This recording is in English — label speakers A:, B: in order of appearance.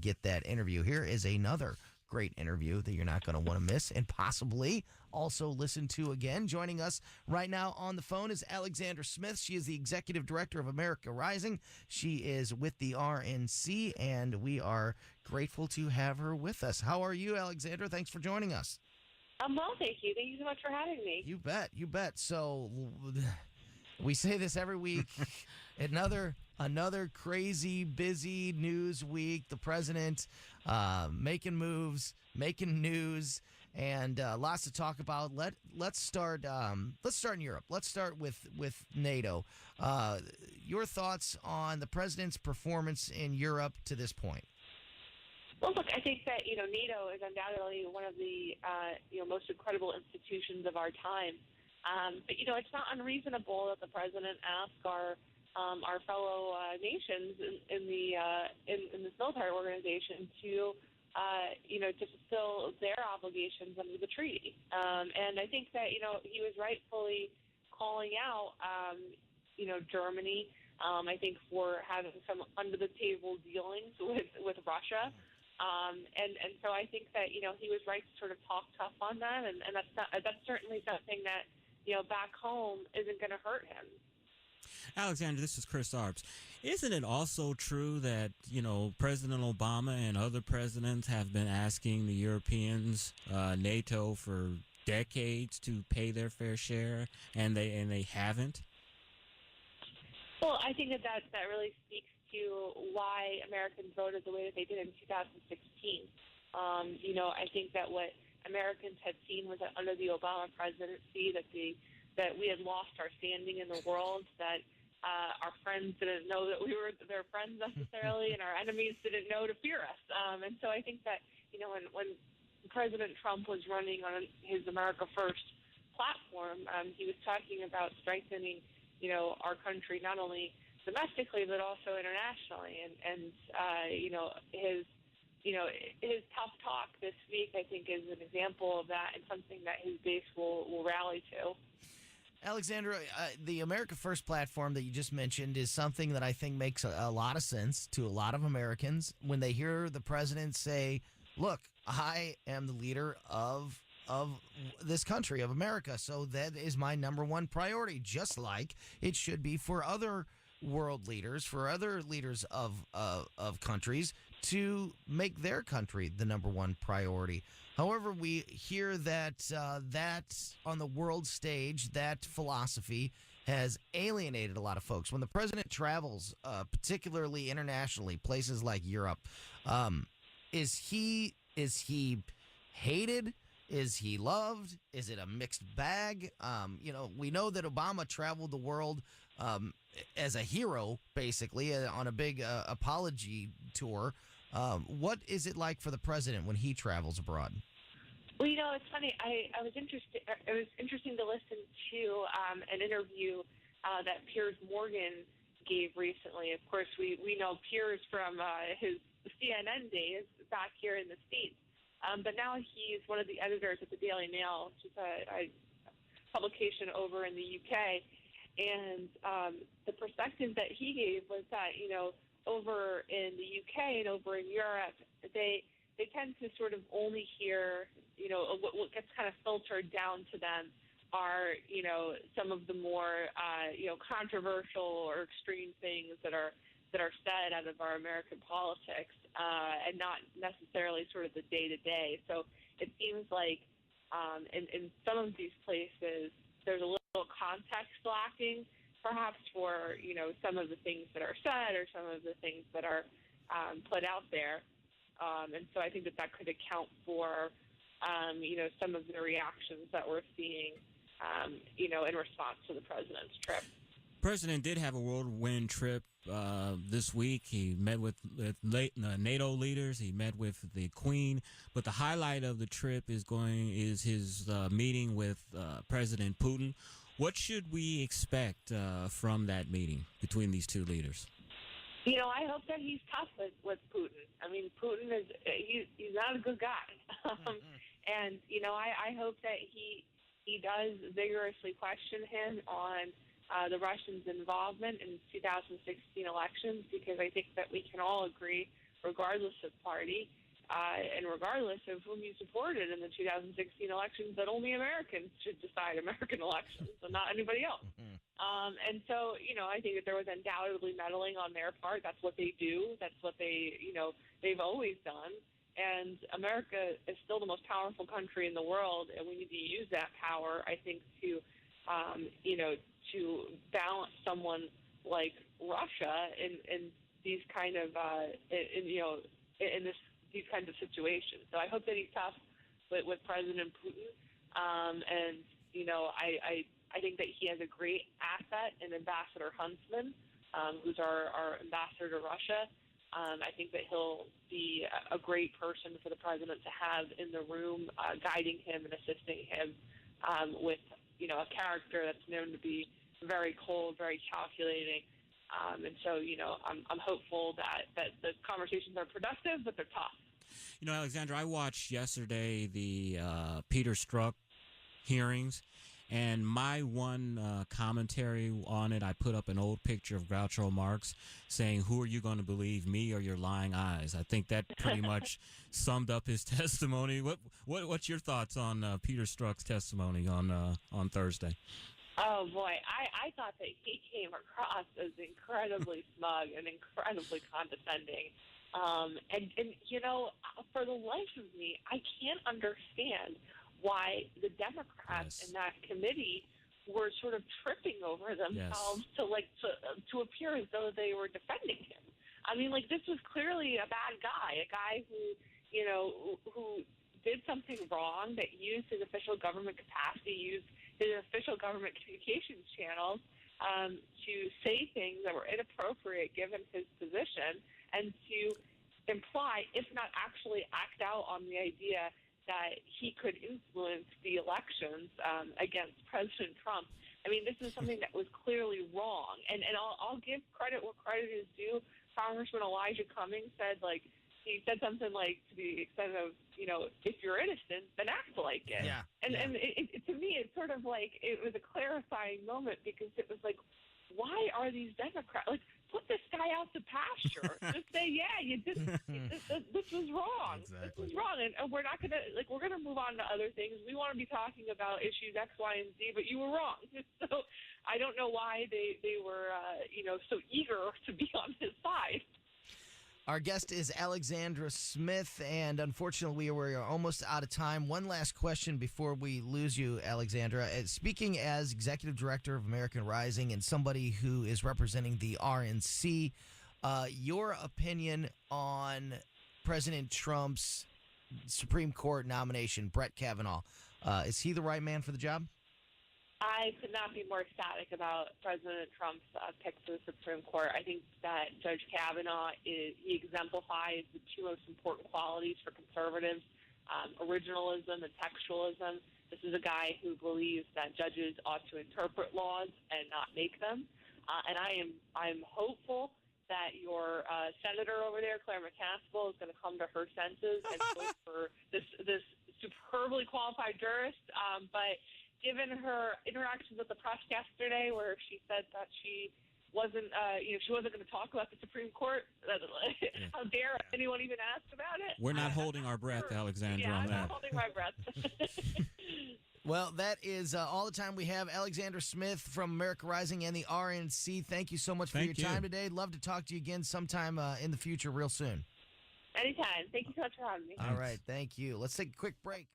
A: get that interview. Here is another great interview that you're not going to want to miss and possibly also listen to again. Joining us right now on the phone is Alexandra Smith. She is the executive director of America Rising. She is with the RNC, and we are grateful to have her with us. How are you, Alexandra? Thanks for joining us.
B: I'm well, thank you. Thank you so much for having me.
A: You bet. You bet. So we say this every week. Another crazy, busy news week. The president making moves, making news, and lots to talk about. Let's start in Europe. Let's start with NATO. Your thoughts on the president's performance in Europe to this point?
B: Well, look, I think that NATO is undoubtedly one of the most incredible institutions of our time. But it's not unreasonable that the president asked our fellow nations in this military organization to fulfill their obligations under the treaty. And I think that he was rightfully calling out Germany. I think for having some under the table dealings with Russia. And so I think that he was right to sort of talk tough on that, and that's certainly something that back home isn't going to hurt him.
C: Alexander, this is Chris Arps. Isn't it also true that, President Obama and other presidents have been asking the Europeans, NATO, for decades to pay their fair share, and they haven't?
B: Well, I think that really speaks to why Americans voted the way that they did in 2016. I think that what Americans had seen was that under the Obama presidency that we had lost our standing in the world, that our friends didn't know that we were their friends necessarily, and our enemies didn't know to fear us. And so I think that, when President Trump was running on his America First platform, he was talking about strengthening, our country not only domestically but also internationally. And his tough talk this week, I think, is an example of that and something that his base will rally to.
A: Alexandra, the America First platform that you just mentioned is something that I think makes a lot of sense to a lot of Americans when they hear the president say, look, I am the leader of this country, of America, so that is my number one priority, just like it should be for other world leaders, for other leaders of countries to make their country the number one priority. However, we hear that that on the world stage, that philosophy has alienated a lot of folks. When the president travels, particularly internationally, places like Europe, is he hated? Is he loved? Is it a mixed bag? We know that Obama traveled the world as a hero, basically, on a big apology tour. What is it like for the president when he travels abroad?
B: Well, it's funny. I was interested. It was interesting to listen to an interview that Piers Morgan gave recently. Of course, we know Piers from his CNN days back here in the States. But now he's one of the editors at the Daily Mail, which is a publication over in the UK. And the perspective that he gave was that, over in the UK and over in Europe, they tend to sort of only hear, what gets kind of filtered down to them are, some of the more, controversial or extreme things that are said out of our American politics, and not necessarily sort of the day-to-day. So it seems like in some of these places there's a little context lacking, perhaps for, some of the things that are said or some of the things that are put out there. And so I think that could account for, some of the reactions that we're seeing, in response to the president's trip.
C: President did have a whirlwind trip this week. He met with NATO leaders. He met with the Queen. But the highlight of the trip is his meeting with President Putin. What should we expect from that meeting between these two leaders?
B: I hope that he's tough with Putin. I mean, Putin he's not a good guy, and I hope that he does vigorously question him on the Russians' involvement in 2016 elections, because I think that we can all agree, regardless of party. And regardless of whom you supported in the 2016 elections, that only Americans should decide American elections and not anybody else. And so, I think that there was undoubtedly meddling on their part. That's what they do. That's what they've always done. And America is still the most powerful country in the world, and we need to use that power, I think, to balance someone like Russia in these kind of, these kinds of situations. So I hope that he's tough with President Putin. And, I think that he has a great asset in Ambassador Huntsman, who's our ambassador to Russia. I think that he'll be a great person for the president to have in the room, guiding him and assisting him with, a character that's known to be very cold, very calculating. And so, I'm hopeful that the conversations are productive, but they're tough.
C: Alexandra, I watched yesterday the Peter Strzok hearings, and my one commentary on it, I put up an old picture of Groucho Marx saying, "Who are you going to believe, me or your lying eyes?" I think that pretty much summed up his testimony. What's your thoughts on Peter Strzok's testimony on Thursday?
B: Oh, boy. I thought that he came across as incredibly smug and incredibly condescending. And for the life of me, I can't understand why the Democrats in that committee were sort of tripping over themselves to appear as though they were defending him. I mean, this was clearly a bad guy, a guy who did something wrong, that used his official government capacity, used his official government communications channels to say things that were inappropriate given his position, and to imply, if not actually act out on the idea that he could influence the elections against President Trump. I mean, this is something that was clearly wrong. And I'll give credit where credit is due. Congressman Elijah Cummings said, he said something to the extent of, if you're innocent, then act like it.
A: Yeah.
B: And to me, it's sort of it was a clarifying moment, because it was why are these Democrats, put this guy out to pasture. Just say, this was wrong.
A: Exactly.
B: This was wrong. And we're not going to, we're going to move on to other things. We want to be talking about issues X, Y, and Z, but you were wrong. So I don't know why they were, so eager to be on his side.
A: Our guest is Alexandra Smith, and unfortunately, we're almost out of time. One last question before we lose you, Alexandra. Speaking as Executive Director of American Rising and somebody who is representing the RNC, your opinion on President Trump's Supreme Court nomination, Brett Kavanaugh. Is he the right man for the job?
B: I could not be more ecstatic about President Trump's pick for the Supreme Court. I think that Judge Kavanaugh he exemplifies the two most important qualities for conservatives, originalism and textualism. This is a guy who believes that judges ought to interpret laws and not make them. And I'm hopeful that your senator over there, Claire McCaskill, is going to come to her senses and vote for this superbly qualified jurist. But given her interactions with the press yesterday, where she said that she wasn't going to talk about the Supreme Court, how dare anyone even ask about it?
C: We're not holding our breath, Alexandra, on
B: I'm
C: that.
B: not holding my breath.
A: Well, that is all the time we have. Alexandra Smith from America Rising and the RNC, thank you so much for your time today. Love to talk to you again sometime in the future real soon.
B: Anytime. Thank you so much for having me.
A: All right, thank you. Let's take a quick break.